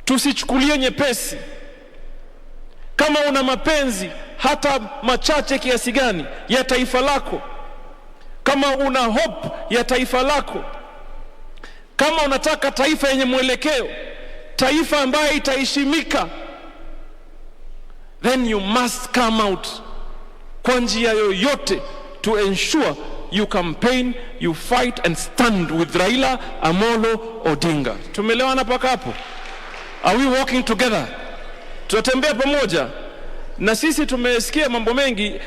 tusichukulie nyepesi. Kama una mapenzi hata machache kiasi gani ya taifa lako, kama una hope ya taifa lako, kama unataka taifa yenye mwelekeo, taifa ambayo itaheshimika, then you must come out kwa njia yoyote to ensure you campaign, you fight and stand with Raila Amolo Odinga. Tumelewana paka hapo? Are we walking together? Tutatembea pamoja. Na sisi tumesikia mambo mengi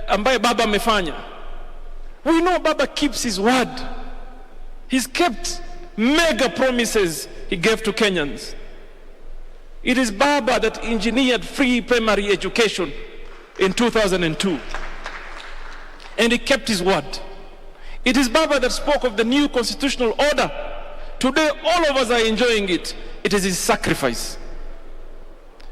ambaye baba amefanya. We know Baba keeps his word. He's kept mega promises he gave to Kenyans. It is Baba that engineered free primary education in 2002. And he kept his word. It is Baba that spoke of the new constitutional order. Today all of us are enjoying it. It is his sacrifice.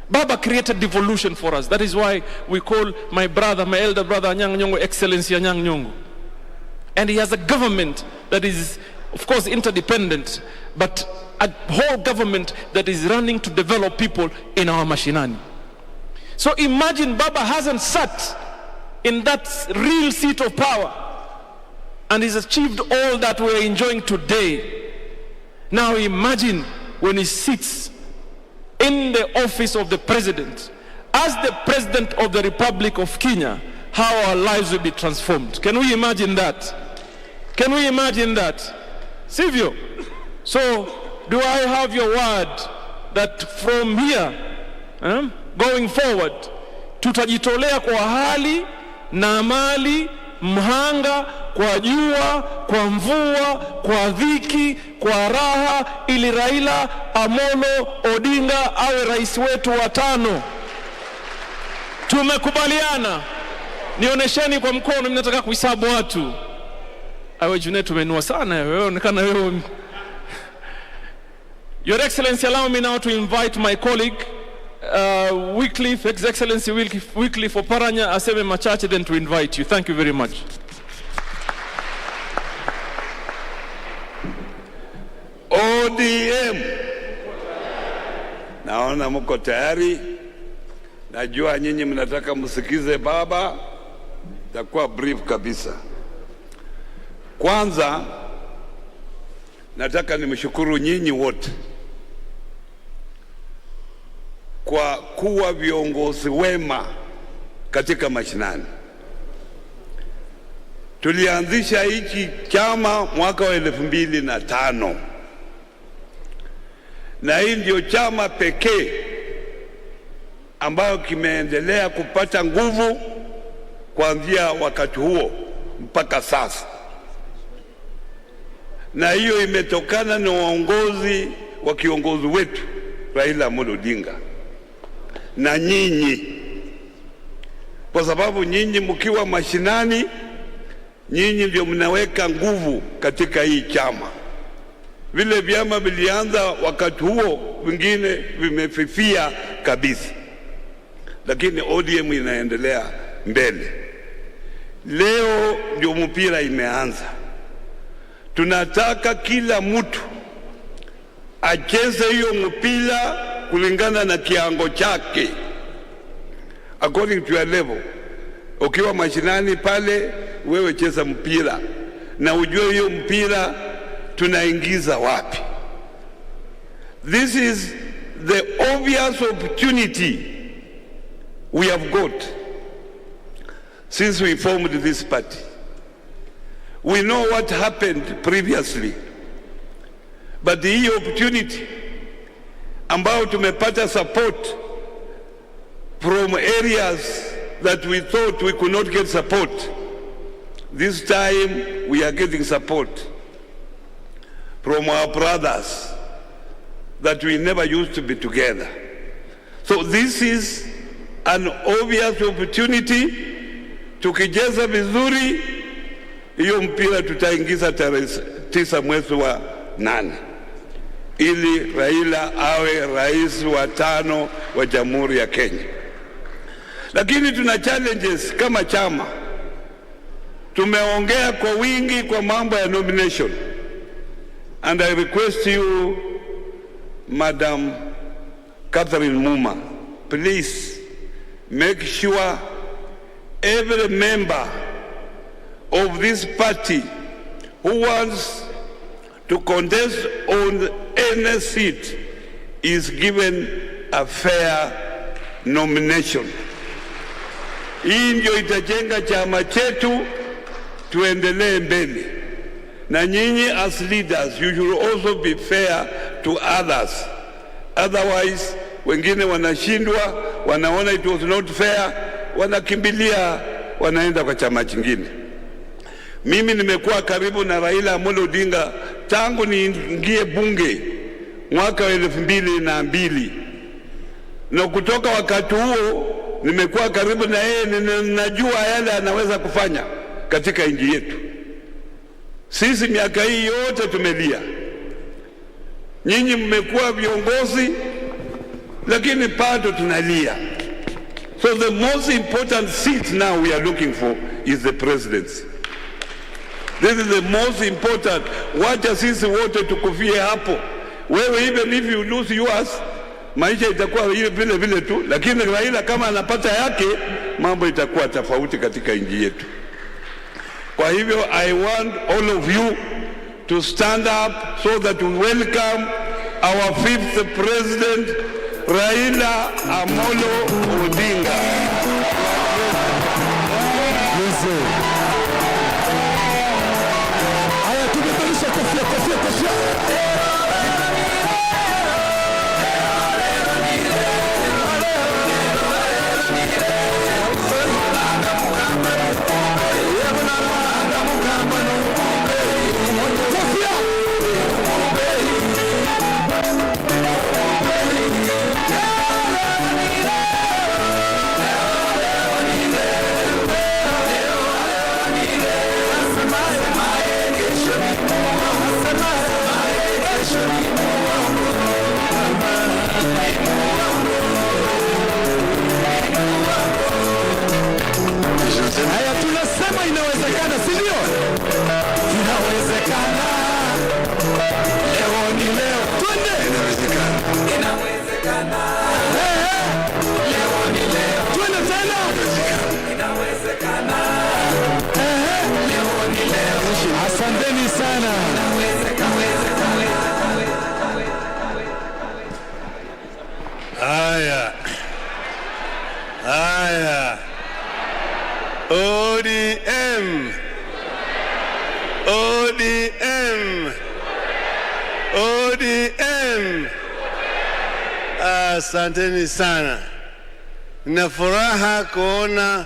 Baba created devolution for us. That is why we call my brother, my elder brother Anyang' Nyong'o, Excellency Anyang' Nyong'o. And he has a government that is, of course, interdependent, but a whole government that is running to develop people in our mashinani. So imagine Baba hasn't sat in that real seat of power and he's achieved all that we're enjoying today. Now imagine when he sits in the office of the president, as the president of the Republic of Kenya, how our lives will be transformed. Can we imagine that? Can we imagine that? Silvio, so do I have your word that from here going forward tutajitolea kwa hali na mali, mhanga, kwa jua, kwa mvua, kwa dhiki, kwa raha, ili Raila Amolo Odinga awe rais wetu wa 5? Tumekubaliana. Nionesheni kwa mkono, mimi nataka kuhesabu watu. Awe Junet, tumenua sana wewe, onekana wewe. Your Excellency, allow me now to invite my colleague Wycliffe, His Excellency Wycliffe Oparanya aseme machache, then to invite you. Thank you very much. ODM. Naona mko tayari. Najua nyinyi mnataka msikize baba. Takuwa brief kabisa. Kwanza nataka nimshukuru nyinyi wote kwa kuwa viongozi wema katika mashinani. Tulianzisha hiki chama mwaka wa 2005. Na hii ndio chama pekee ambayo kimeendelea kupata nguvu kuanzia wakati huo mpaka sasa. Na hiyo imetokana na uongozi wa kiongozi wetu Raila Amolo Odinga na nyinyi, kwa sababu nyinyi mkiwa mashinani, nyinyi ndio mnaweka nguvu katika hii chama. Vile vyama vilianza wakati huo, vingine vimefifia kabisa, lakini ODM inaendelea mbele. Leo ndio mpira imeanza. Tunataka kila mtu acheze hiyo mpira kulingana na kiango chake, according to your level. Ukiwa mashinani pale, wewe cheza mpira na ujue hiyo mpira tunaingiza wapi. This is the obvious opportunity we have got since we formed this party. We know what happened previously, but the opportunity ambao tumepata support from areas that we thought we could not get support, this time we are getting support from our brothers that we never used to be together. So this is an obvious opportunity. Tukijeza vizuri, hiyo mpira tutaingiza tarehe 9 mwezi wa 8 ili Raila awe rais wa 5 wa Jamhuri ya Kenya. Lakini tuna challenges kama chama. Tumeongea kwa wingi kwa mambo ya nomination, and I request you Madam Catherine Muma, please make sure every member of this party who wants to contest on any seat is given a fair nomination. Hii ndio itajenga chama chetu tuendelee mbele. Na nyinyi as leaders, you should also be fair to others. Otherwise, wengine wanashindwa, wanaona it was not fair, wanakimbilia, wanaenda kwa chama chingine. Mimi nimekuwa karibu na Raila Amolo Odinga tangu niingie bunge mwaka wa 2002. Na kutoka wakati huo nimekuwa karibu na yeye, ninajua yale anaweza kufanya katika nchi yetu. Sisi miaka hii yote tumelia. Nyinyi mmekuwa viongozi lakini bado tunalia. So the most important seat now we are looking for is the presidency. This is the most important. Wacha sisi wote tukufie hapo. Wewe even if you lose yours, maisha itakuwa ile vile vile tu, lakini Raila kama anapata yake, mambo itakuwa tofauti katika nchi yetu. Kwa hivyo I want all of you to stand up so that we welcome our 5th president, Raila Amolo Odinga. Asanteni sana. Haya. ODM. ODM. ODM. Asanteni sana. Nina furaha kuona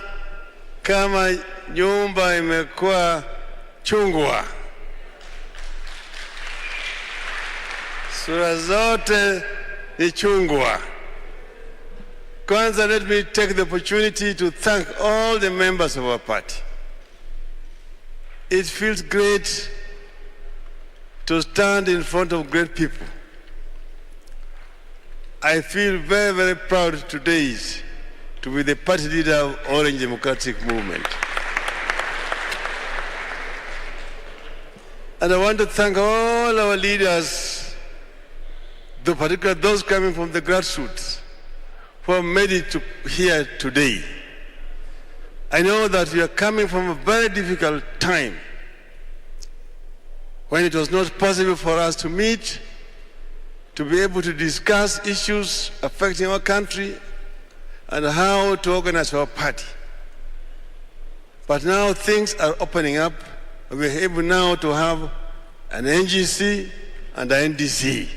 kama nyumba imekuwa chungwa. Sura zote ni chungwa. Kwanza, let me take the opportunity to thank all the members of our party. It feels great to stand in front of great people. I feel very, very proud today to be the party leader of Orange Democratic Movement. And I want to thank all our leaders, particularly those coming from the grassroots, who have made it to here today. I know that we are coming from a very difficult time when it was not possible for us to meet, to be able to discuss issues affecting our country and how to organize our party. But now things are opening up. We're able now to have an NGC and an NDC.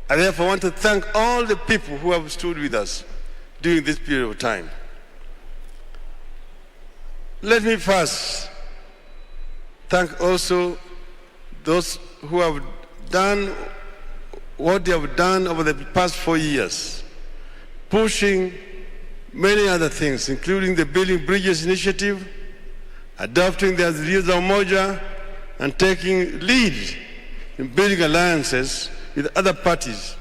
I therefore want to thank all the people who have stood with us during this period of time. Let me first thank also those who have done what they have done over the past 4 years, pushing many other things, including the Building Bridges initiative, adopting the Azimio la Umoja, and taking lead in building alliances with other parties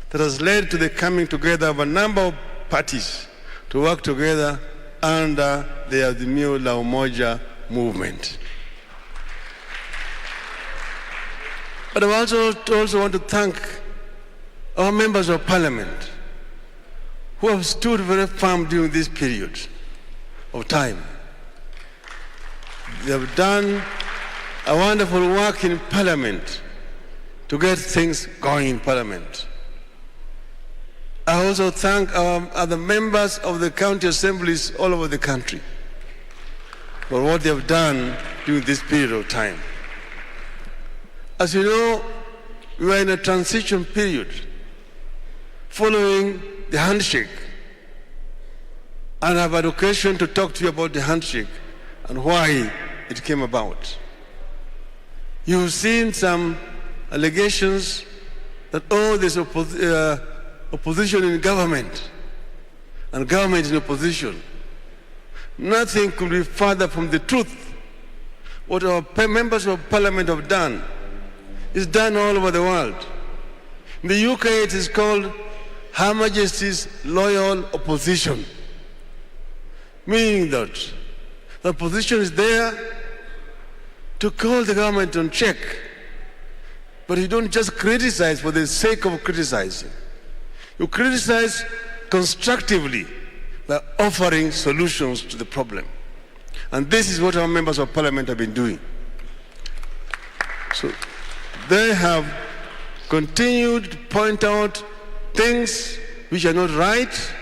that has led to the coming together of a number of parties to work together under the Azimio la Umoja movement. But I also want to thank our members of parliament who have stood very firm during this period of time. They have done a wonderful work in parliament to get things going in parliament. I also thank our other members of the county assemblies all over the country for what they have done during this period of time. As you know, we are in a transition period following the handshake. And I have had occasion to talk to you about the handshake and why it came about. You've seen some allegations that, there's opposition in government and government in opposition. Nothing could be further from the truth. What our members of parliament have done is done all over the world. In the UK, it is called Her Majesty's Loyal Opposition, meaning that the opposition is there to call the government on check, but you don't just criticize for the sake of criticizing. You criticize constructively by offering solutions to the problem. And this is what our members of parliament have been doing. So they have continued to point out things which are not right,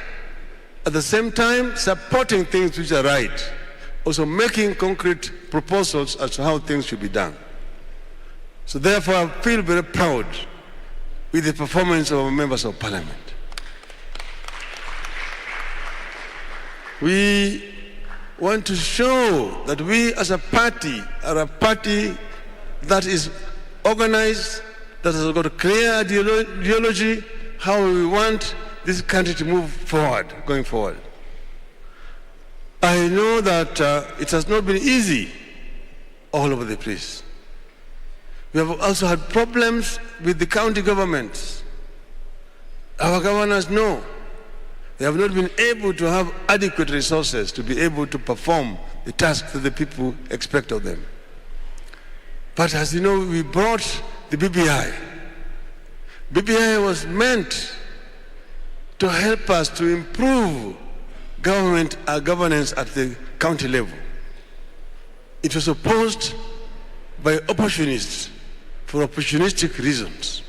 at the same time supporting things which are right, also making concrete proposals as to how things should be done. So therefore I feel very proud with the performance of our members of parliament. We want to show that we as a party are a party that is organized, that has got a clear ideology, how we want this country to move forward, going forward. I know that it has not been easy all over the place. We have also had problems with the county governments. Our governors know they have not been able to have adequate resources to be able to perform the tasks that the people expect of them. But as you know, we brought the BBI. BBI was meant to help us to improve governance at the county level. It was opposed by opportunists for opportunistic reasons.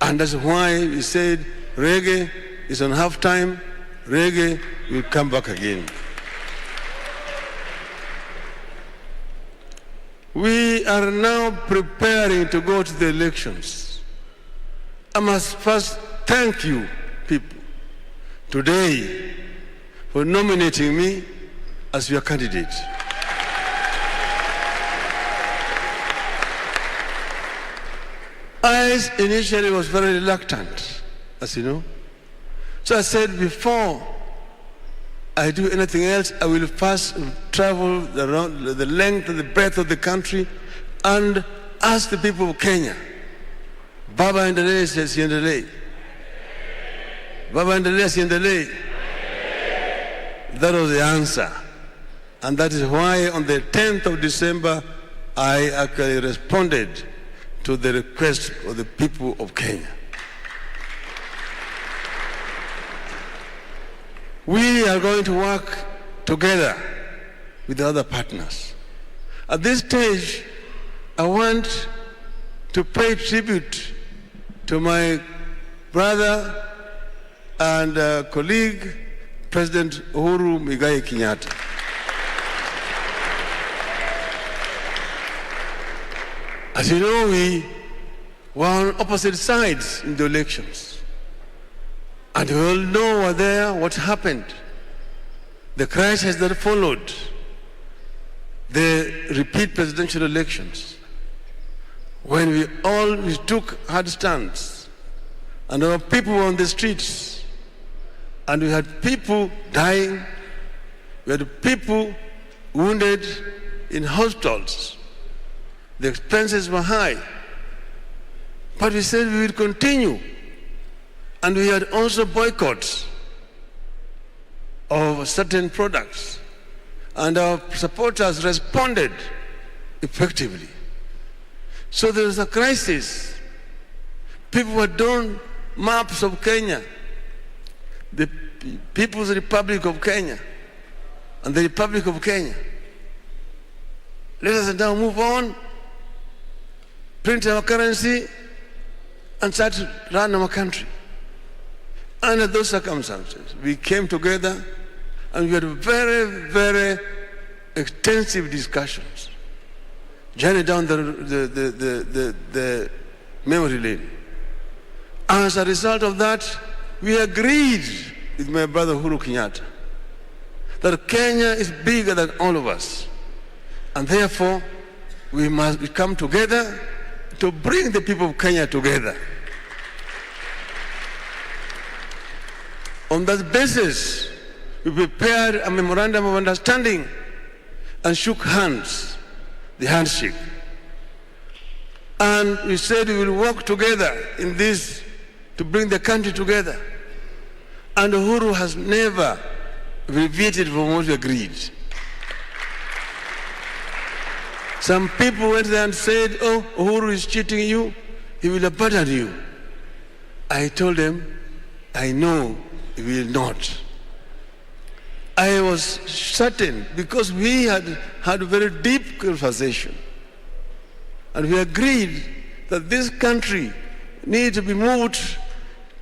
And that's why we said reggae is on half time, reggae will come back again. We are now preparing to go to the elections. I must first thank you people today for nominating me as your candidate. I initially was very reluctant, as you know. So I said, before I do anything else, I will first travel around the length and the breadth of the country and ask the people of Kenya, Baba endelee siendelee? Baba endelee siendelee? That was the answer. And that is why on the 10th of December, I actually responded to the request of the people of Kenya. We are going to work together with the other partners. At this stage, I want to pay tribute to my brother and colleague, President Uhuru Muigai Kenyatta. As you know, we were on opposite sides in the elections. And we all know what happened. The crisis that followed the repeat presidential elections, when we took hard stands, and our people were on the streets, and we had people dying, we had people wounded in hospitals. The expenses were high. But we said we would continue. And we had also boycotts of certain products. And our supporters responded effectively. So there was a crisis. People were maps of Kenya, the People's Republic of Kenya and the Republic of Kenya. Let us now move on, print our currency, and start to run our country. Under those circumstances, we came together and we had very, very extensive discussions, journey down the memory lane. As a result of that, we agreed with my brother Uhuru Kenyatta that Kenya is bigger than all of us, and therefore we must come together to bring the people of Kenya together. On that basis, we prepared a memorandum of understanding and shook hands, the handshake. And we said we will work together in this to bring the country together. And Uhuru has never deviated from what we agreed. Some people went there and said, oh, Uhuru is cheating you, he will abandon you. I told them, I know he will not. I was certain because we had had a very deep conversation. And we agreed that this country needs to be moved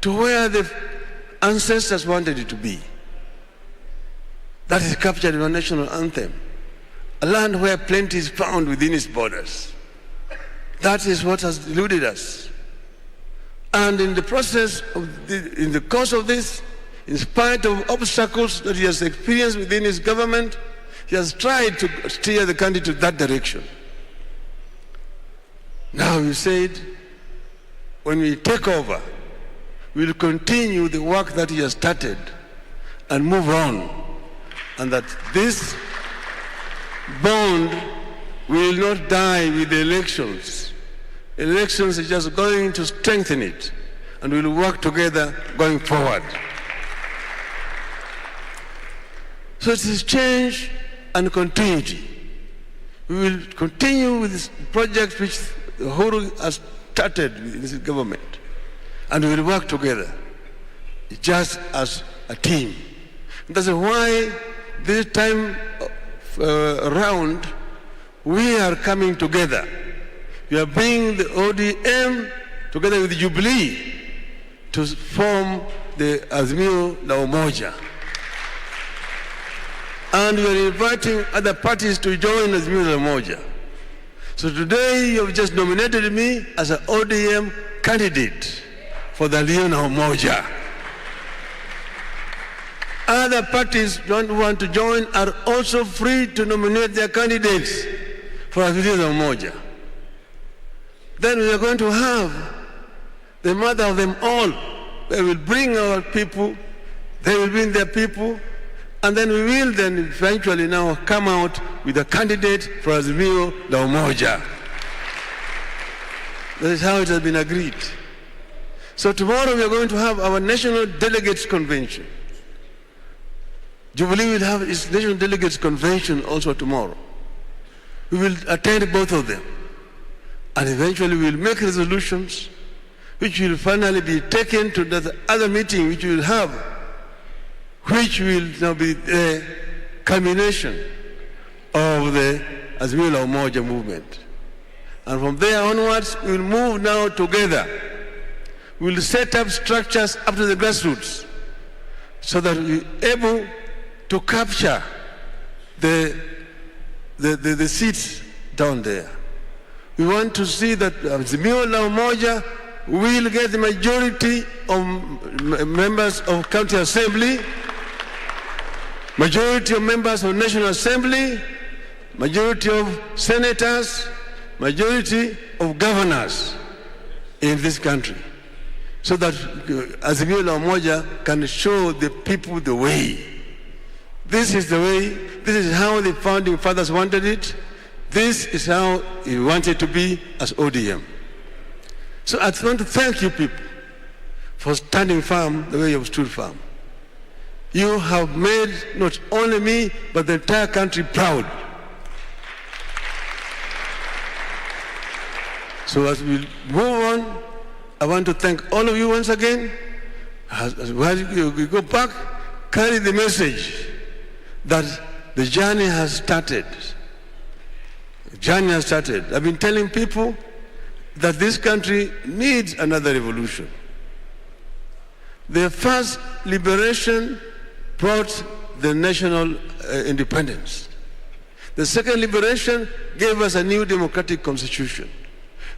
to where the ancestors wanted it to be. That is captured in our national anthem. A land where plenty is found within its borders. That is what has eluded us. And in the process of in the course of this, in spite of obstacles that he has experienced within his government, he has tried to steer the country to that direction. Now he said, when we take over, we will continue the work that he has started and move on, and that this bond will not die with the elections. Elections are just going to strengthen it, and we will work together going forward. So it is change and continuity. We will continue with this project which Uhuru has started with his government, and we will work together just as a team. That's why this time around we are coming together. We are bringing the ODM together with Jubilee to form the Azimio la Umoja. And we are inviting other parties to join Azimio la Umoja. So today you have just nominated me as an ODM candidate for the Azimio la Umoja. Other parties don't want to join are also free to nominate their candidates for Azimio la Umoja. Then we are going to have the mother of them all. They will bring our people, they will bring their people, and then we will then eventually now come out with a candidate for Azimio la Umoja. That is how it has been agreed. So tomorrow we are going to have our National Delegates Convention. Jubilee will have its National Delegates Convention also tomorrow. We will attend both of them. And eventually we will make resolutions which will finally be taken to the other meeting which we will have, which will now be the culmination of the Azimio la Umoja movement. And from there onwards, we will move now together. We will set up structures up to the grassroots so that we are able to capture the seats down there. We want to see that Azimio la Umoja will get the majority of members of county assembly, majority of members of National Assembly, majority of senators, majority of governors in this country, so that Azimio la Umoja can show the people the way. This is the way, this is how the founding fathers wanted it, this is how we want it to be as ODM. So I want to thank you people for standing firm the way you have stood firm. You have made not only me, but the entire country proud. So as we move on, I want to thank all of you once again. As you go back, carry the message that the journey has started. The journey has started. I've been telling people that this country needs another revolution. The first liberation brought the national independence. The second liberation gave us a new democratic constitution.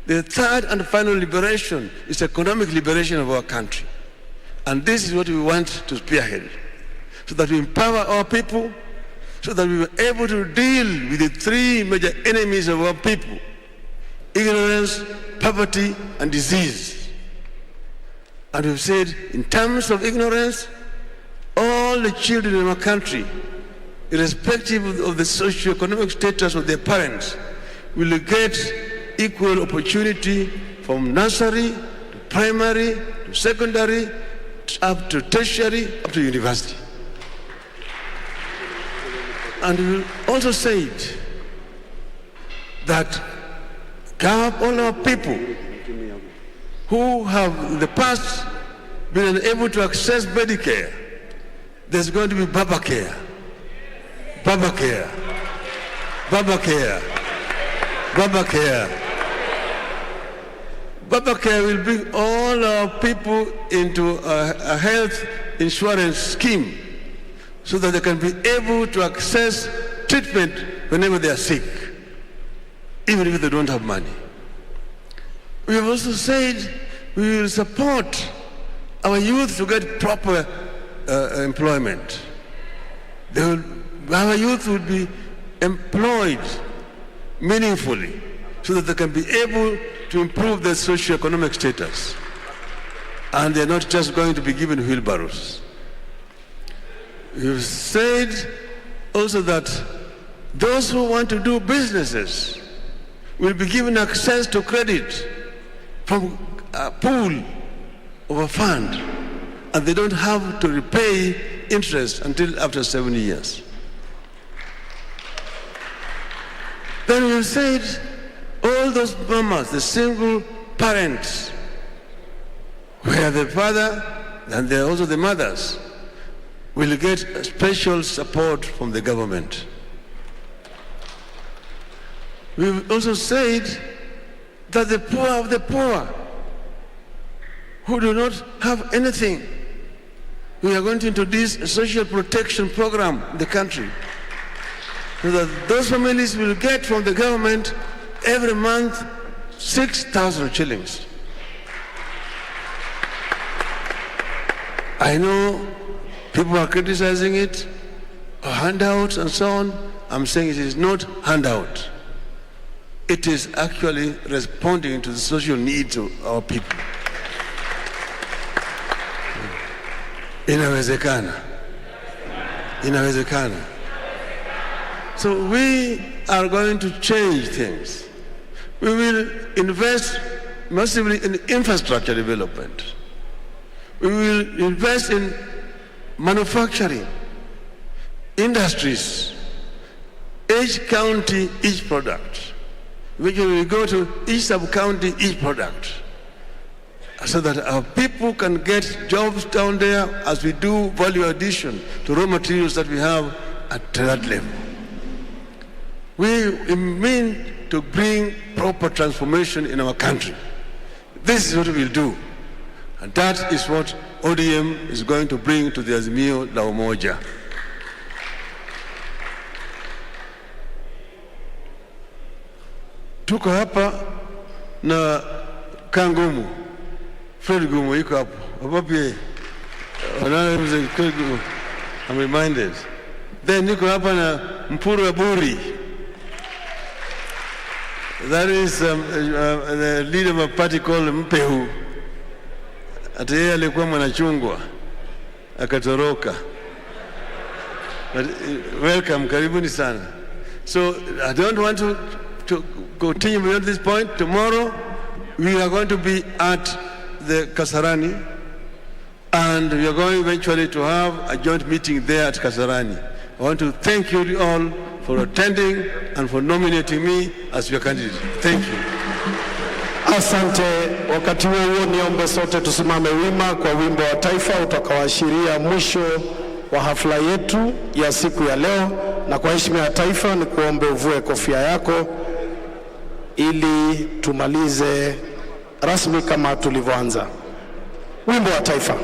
The third and final liberation is economic liberation of our country. And this is what we want to spearhead, so that we empower our people, so that we were able to deal with the three major enemies of our people: ignorance, poverty, and disease. And we've said, in terms of ignorance, all the children in our country, irrespective of the socio-economic status of their parents, will get equal opportunity from nursery to primary to secondary, up to tertiary, up to university. And we also said that all our people who have in the past been unable to access Medicare, there's going to be Baba Care. Baba Care. Baba Care. Baba Care. Baba Care will bring all our people into a health insurance scheme so that they can be able to access treatment whenever they are sick, even if they don't have money. We have also said we will support our youth to get proper employment. Our youth will be employed meaningfully so that they can be able to improve their socio-economic status. And they're not just going to be given wheelbarrows. We've said also that those who want to do businesses will be given access to credit from a pool of a fund, and they don't have to repay interest until after 7 years. Then we've said all those mamas, the single parents, where the father and they're also the mothers, will get special support from the government. We've also said that the poor of the poor, who do not have anything, we are going to introduce a social protection program in the country, so that those families will get from the government every month 6,000 shillings. I know people are criticizing it, handouts and so on. I'm saying it is not handout. It is actually responding to the social needs of our people. Inawezekana. Inawezekana. So we are going to change things. We will invest massively in infrastructure development. We will invest in manufacturing, industries, each county, each product. We will go to each sub-county, each product, so that our people can get jobs down there as we do value addition to raw materials that we have at that level. We mean to bring proper transformation in our country. This is what we will do. And that is what ODM is going to bring to the Azimio la Umoja. Tuko hapa na Kangumu. Fred Gumu yuko hapo. Wapi? I'm reminded. Then yuko hapa na Mpuru Aburi. That is the leader of a party called Mpehu. Ati yeye alikuwa mwanachungwa akatoroka. But welcome, karibuni sana. So I don't want to continue beyond this point. Tomorrow we are going to be at the Kasarani, and we are going eventually to have a joint meeting there at Kasarani. I want to thank you all for attending and for nominating me as your candidate. Thank you. Asante. Wakati huo niombe sote tusimame wima kwa wimbo wa taifa utakaoashiria mwisho wa hafla yetu ya siku ya leo, na kwa heshima ya taifa ni kuombe uvue kofia yako ili tumalize rasmi kama tulivyoanza. Wimbo wa taifa.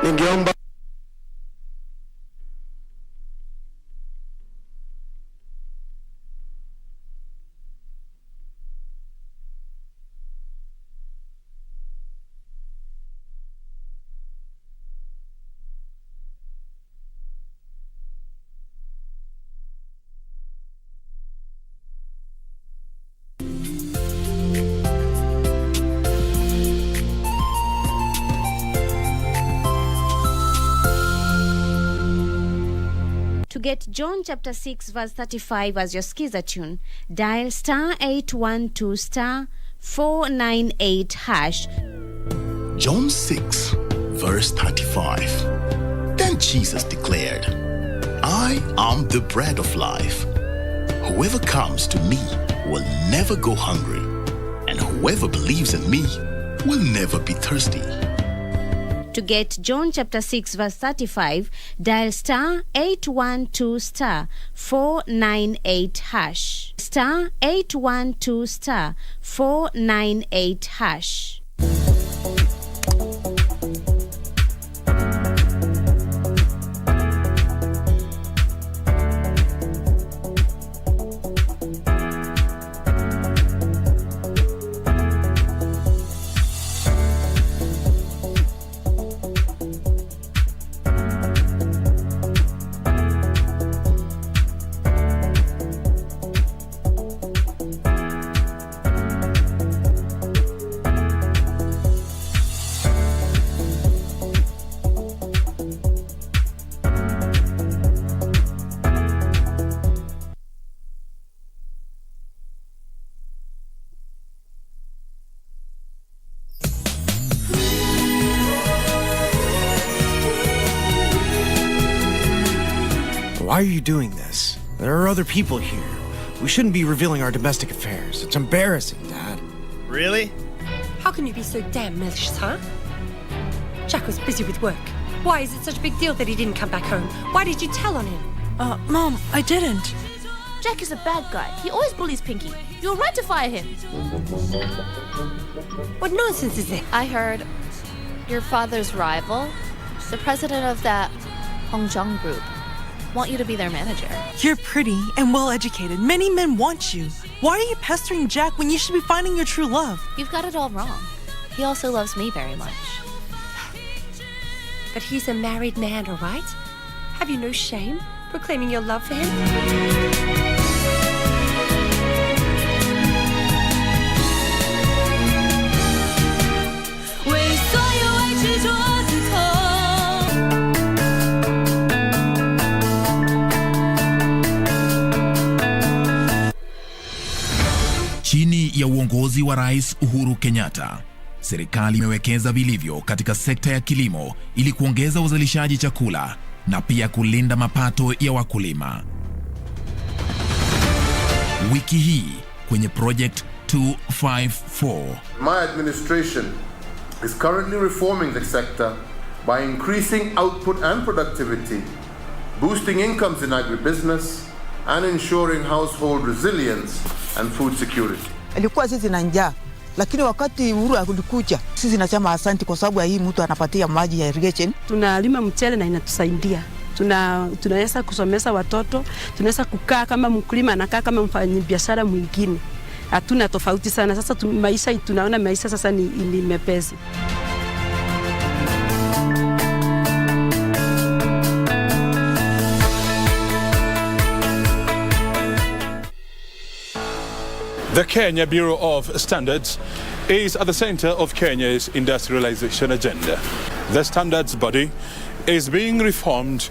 Ningeomba To get John chapter 6 verse 35 as your skiza tune, dial *812 *498 hash. John 6 verse 35. Then Jesus declared, I am the bread of life. Whoever comes to me will never go hungry, and whoever believes in me will never be thirsty. To get John chapter 6 verse 35, dial *812 *498 hash. *812 *498 hash. Why are you doing this? There are other people here. We shouldn't be revealing our domestic affairs. It's embarrassing, Dad. Really? How can you be so damn malicious, huh? Jack was busy with work. Why is it such a big deal that he didn't come back home? Why did you tell on him? Mom, I didn't. Jack is a bad guy. He always bullies Pinky. You're right to fire him. What nonsense is this? I heard your father's rival, the president of that Hongzhong group, want you to be their manager. You're pretty and well-educated. Many men want you. Why are you pestering Jack when you should be finding your true love? You've got it all wrong. He also loves me very much. But he's a married man, all right? Have you no shame proclaiming your love for him? Chini ya uongozi wa Rais Uhuru Kenyatta, serikali imewekeza vilivyo katika sekta ya kilimo ili kuongeza uzalishaji chakula na pia kulinda mapato ya wakulima. Wiki hii kwenye Project 254, my administration is currently reforming the sector by increasing output and productivity, boosting incomes in agribusiness, and ensuring household resilience and food security. Alikuwa sisi na njaa, lakini wakati Uhuru alikuja, sisi nasema asante kwa sababu hii mtu anapatia maji ya irrigation. Tunalima mchele na inatusaidia. Tunaweza kusomesha watoto, tunaweza kukaa kama mkulima anakaa kama mfanyabiashara mwingine. Hatuna tofauti sana. Sasa tunaona maisha sasa ni mepesi. The Kenya Bureau of Standards is at the center of Kenya's industrialization agenda. The standards body is being reformed